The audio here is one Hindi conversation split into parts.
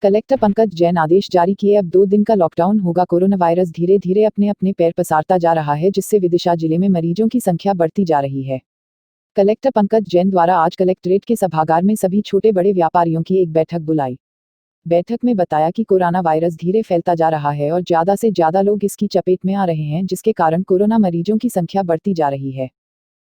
कलेक्टर पंकज जैन आदेश जारी किए। अब 2 दिन का लॉकडाउन होगा। कोरोना वायरस धीरे धीरे अपने पैर पसारता जा रहा है, जिससे विदिशा जिले में मरीजों की संख्या बढ़ती जा रही है। कलेक्टर पंकज जैन द्वारा आज कलेक्ट्रेट के सभागार में सभी छोटे बड़े व्यापारियों की एक बैठक बुलाई। बैठक में बताया कि कोरोना वायरस धीरे फैलता जा रहा है और ज़्यादा से ज़्यादा लोग इसकी चपेट में आ रहे हैं, जिसके कारण कोरोना मरीजों की संख्या बढ़ती जा रही है।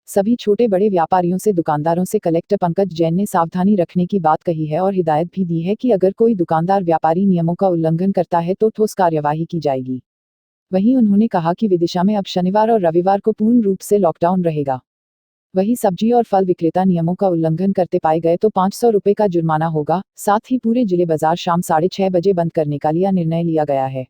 सभी छोटे बड़े व्यापारियों से दुकानदारों से कलेक्टर पंकज जैन ने सावधानी रखने की बात कही है और हिदायत भी दी है कि अगर कोई दुकानदार व्यापारी नियमों का उल्लंघन करता है तो ठोस कार्यवाही की जाएगी। वहीं उन्होंने कहा कि विदिशा में अब शनिवार और रविवार को पूर्ण रूप से लॉकडाउन रहेगा। वहीं सब्जी और फल विक्रेता नियमों का उल्लंघन करते पाए गए तो 500 रुपये का जुर्माना होगा। साथ ही पूरे जिले बाजार शाम 6:30 बजे बंद करने का निर्णय लिया गया है।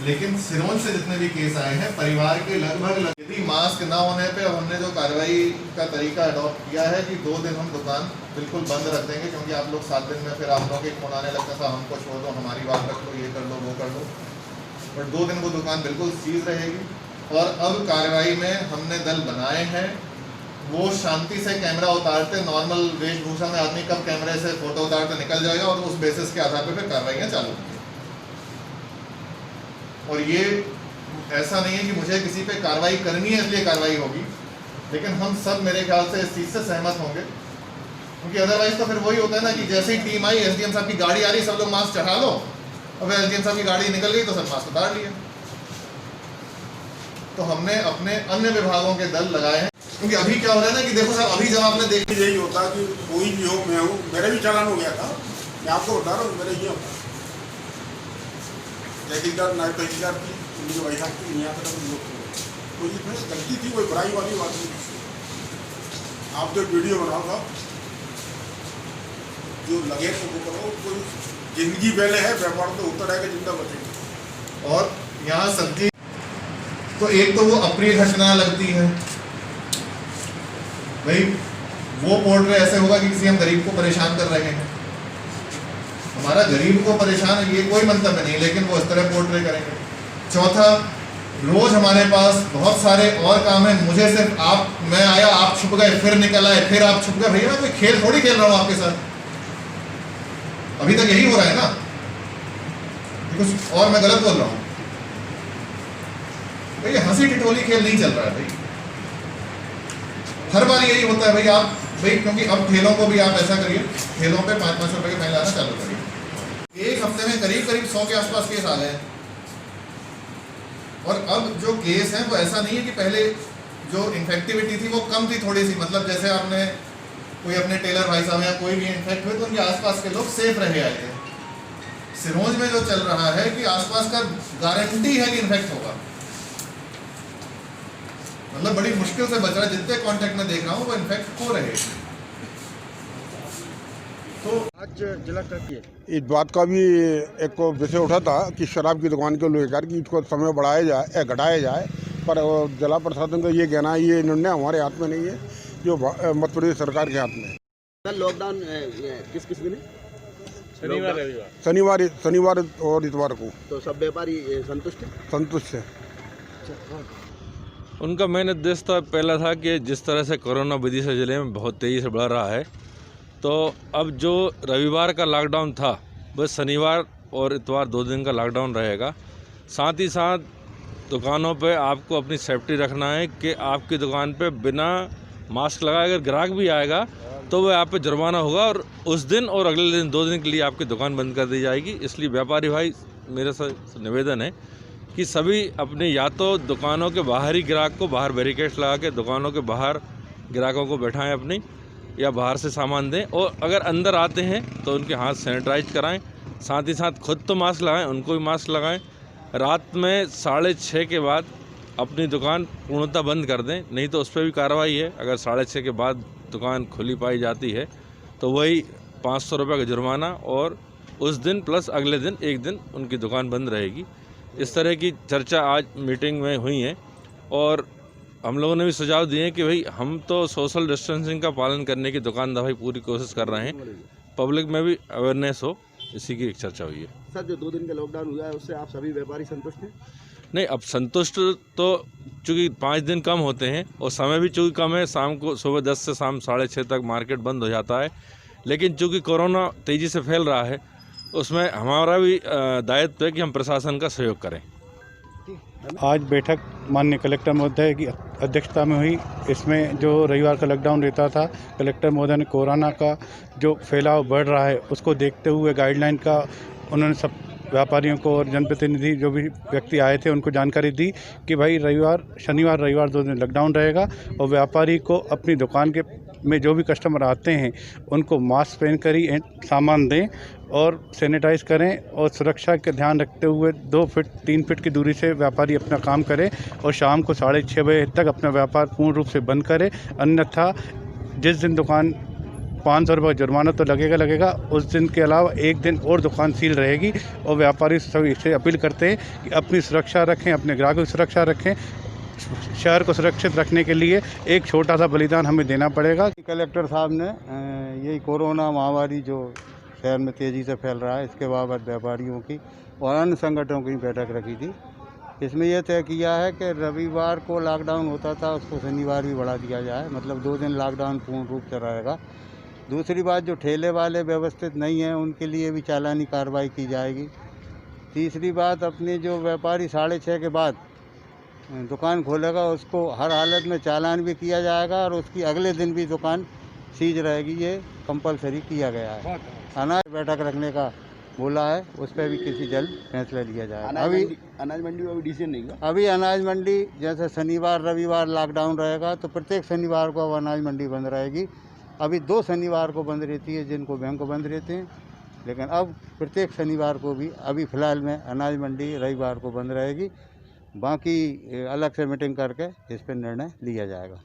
लेकिन सिरोंज से जितने भी केस आए हैं परिवार के लगभग यदि मास्क ना होने पे अब हमने जो कार्रवाई का तरीका अडॉप्ट किया है कि 2 दिन हम दुकान बिल्कुल बंद रख देंगे, क्योंकि आप लोग 7 दिन में फिर आप लोग एक फोन आने लगता था, हमको छोड़ दो, हमारी बात रख लो, ये कर लो, वो कर लो। बट 2 दिन वो दुकान बिल्कुल सीज रहेगी। और अब कार्रवाई में हमने दल बनाए हैं, वो शांति से कैमरा उतारते, नॉर्मल वेशभूषा में आदमी कब कैमरे से फोटो उतारते निकल जाएगा और उस बेसिस के आधार पर फिर कार्रवाइयाँ चालू होंगी। और ये ऐसा नहीं है कि मुझे किसी पे कार्रवाई करनी है इसलिए कार्रवाई होगी, लेकिन हम सब मेरे ख्याल से इस चीज़ से सहमत होंगे, क्योंकि अदरवाइज तो फिर वही होता है ना कि जैसे ही टीम आई, एसडीएम साहब की गाड़ी आ रही, सब लोग मास्क चढ़ा लो, और फिर एसडीएम साहब की गाड़ी निकल गई तो सब मास्क उतार लिए। तो हमने अपने अन्य विभागों के दल लगाए हैं, क्योंकि अभी क्या हो रहा है ना कि देखो साहब, अभी जब आपने देखा यही होता कि कोई भी हो, मैं हूँ, मेरा भी चालान हो गया था, मैं आपको बता रहा हूँ, मेरा ये होता तहसीलदार नायब तहसीलदार की उनकी वही साहब की यहाँ पर कोई इसमें गलती थी, कोई बुराई वाली बात नहीं। आप जो वीडियो बनाओ था, जो लगे तो वो करो, कोई जिंदगी पहले है, व्यापार तो होता रहेगा, जिंदा बचेगा। और यहाँ सब्जी तो एक तो वो अप्रिय घटना लगती है भाई, वो पोर्ट्रे ऐसे होगा कि किसी हम गरीब को परेशान कर रहे हैं। हमारा गरीब को परेशान है ये कोई मंतव्य नहीं, लेकिन वो इस तरह पोर्ट्रे करेंगे। चौथा, रोज हमारे पास बहुत सारे और काम है, मुझे सिर्फ मैं आया, आप छुप गए, फिर निकल आए, फिर आप छुप गए। भैया मैं कोई खेल थोड़ी खेल रहा हूँ आपके साथ, अभी तक यही हो रहा है ना, कुछ और मैं गलत बोल रहा हूँ? भैया हंसी टिटोली खेल नहीं चल रहा है भाई, हर बार यही होता है भाई। आप भाई, क्योंकि अब ठेलों को भी आप ऐसा करिए, ठेलों पे 5-5 रुपए के फाइन लाना चालू करिए। एक हफ्ते में करीब 100 के आसपास केस आ गए हैं। और अब जो केस है वो ऐसा नहीं है कि पहले जो इन्फेक्टिविटी थी वो कम थी थोड़ी सी, मतलब जैसे आपने कोई अपने टेलर भाई साहब या कोई भी इन्फेक्ट हुए तो उनके आसपास के लोग सेफ रहे आए थे। सिरोंज में जो चल रहा है कि आसपास का गारंटी है कि इन्फेक्ट होगा, मतलब बड़ी मुश्किल से बच रहा है। जितने कांटेक्ट में देख रहा हूँ वो इन्फेक्ट हो रहे हैं। तो आज जिला कलेक्टर इस बात का भी एक विषय उठा था कि शराब की दुकान को लेकर कि इसको समय बढ़ाया जाए या घटाया जाए, पर जिला प्रशासन का ये कहना है ये निर्णय हमारे हाथ में नहीं है, जो मध्य प्रदेश सरकार के हाथ में है। सर लॉकडाउन किस किस दिन है? शनिवार और इतवार को। तो सब व्यापारी संतुष्ट है? संतुष्ट है। उनका मेन उद्देश्य तो पहला था कि जिस तरह से कोरोना विदिशा जिले में बहुत तेज़ी से बढ़ रहा है, तो अब जो रविवार का लॉकडाउन था वह शनिवार और इतवार 2 दिन का लॉकडाउन रहेगा। साथ ही साथ दुकानों पे आपको अपनी सेफ्टी रखना है कि आपकी दुकान पे बिना मास्क लगाए अगर ग्राहक भी आएगा तो वह आप पे जुर्माना होगा, और उस दिन और अगले दिन 2 दिन के लिए आपकी दुकान बंद कर दी जाएगी। इसलिए व्यापारी भाई मेरा निवेदन है कि सभी अपने या तो दुकानों के बाहर ही ग्राहक को बाहर बैरिकेड्स लगा के दुकानों के बाहर ग्राहकों को बैठाएं अपनी, या बाहर से सामान दें, और अगर अंदर आते हैं तो उनके हाथ सैनिटाइज कराएं। साथ ही साथ खुद तो मास्क लगाएं, उनको भी मास्क लगाएं। रात में 6:30 के बाद अपनी दुकान पूर्णतः बंद कर दें, नहीं तो उस पर भी कार्रवाई है। अगर 6:30 के बाद दुकान खुली पाई जाती है तो वही 500 रुपये का जुर्माना, और उस दिन प्लस अगले दिन 1 दिन उनकी दुकान बंद रहेगी। इस तरह की चर्चा आज मीटिंग में हुई है, और हम लोगों ने भी सुझाव दिए हैं कि भाई हम तो सोशल डिस्टेंसिंग का पालन करने की दुकानदार पूरी कोशिश कर रहे हैं, पब्लिक में भी अवेयरनेस हो, इसी की एक चर्चा हुई है। सर जो 2 दिन का लॉकडाउन हुआ है उससे आप सभी व्यापारी संतुष्ट हैं? नहीं, अब संतुष्ट तो चूँकि 5 दिन कम होते हैं और समय भी चूँकि कम है, शाम को सुबह 10 से शाम 6:30 तक मार्केट बंद हो जाता है, लेकिन चूँकि कोरोना तेज़ी से फैल रहा है, उसमें हमारा भी दायित्व है कि हम प्रशासन का सहयोग करें। आज बैठक माननीय कलेक्टर महोदय की अध्यक्षता में हुई। इसमें जो रविवार का लॉकडाउन रहता था, कलेक्टर महोदय ने कोरोना का जो फैलाव बढ़ रहा है उसको देखते हुए गाइडलाइन का उन्होंने सब व्यापारियों को और जनप्रतिनिधि जो भी व्यक्ति आए थे उनको जानकारी दी कि भाई शनिवार रविवार 2 दिन लॉकडाउन रहेगा और व्यापारी को अपनी दुकान के में जो भी कस्टमर आते हैं उनको मास्क पहन कर ही सामान दें और सैनिटाइज करें और सुरक्षा का ध्यान रखते हुए 2 फीट 3 फीट की दूरी से व्यापारी अपना काम करें और शाम को 6:30 बजे तक अपना व्यापार पूर्ण रूप से बंद करें। अन्यथा जिस दिन दुकान 500 रुपये जुर्माना तो लगेगा, उस दिन के अलावा एक दिन और दुकान सील रहेगी। और व्यापारी सभी से अपील करते हैं कि अपनी सुरक्षा रखें, अपने ग्राहकों की सुरक्षा रखें। शहर को सुरक्षित रखने के लिए एक छोटा सा बलिदान हमें देना पड़ेगा। कलेक्टर साहब ने यही कोरोना महामारी जो शहर में तेज़ी से फैल रहा है इसके बाबत व्यापारियों की और अन्य संगठनों की बैठक रखी थी। इसमें यह तय किया है कि रविवार को लॉकडाउन होता था उसको शनिवार भी बढ़ा दिया जाए, मतलब 2 दिन लॉकडाउन पूर्ण रूप से रहेगा। दूसरी बात, जो ठेले वाले व्यवस्थित नहीं हैं उनके लिए भी चालानी कार्रवाई की जाएगी। तीसरी बात, अपने जो व्यापारी 6:30 के बाद दुकान खोलेगा उसको हर हालत में चालान भी किया जाएगा और उसकी अगले दिन भी दुकान सीज रहेगी। ये कंपलसरी किया गया है। अनाज बैठक रखने का बोला है, उस पर भी किसी जल्द फैसला लिया जाएगा। अभी अनाज मंडी में अभी डिसीजन नहीं हुआ। अभी अनाज मंडी जैसे शनिवार रविवार लॉकडाउन रहेगा तो प्रत्येक शनिवार को अब अनाज मंडी बंद रहेगी। अभी 2 शनिवार को बंद रहती है जिनको बैंक बंद रहते हैं, लेकिन अब प्रत्येक शनिवार को भी अभी फ़िलहाल में अनाज मंडी रविवार को बंद रहेगी। बाकी अलग से मीटिंग करके इस पर निर्णय लिया जाएगा।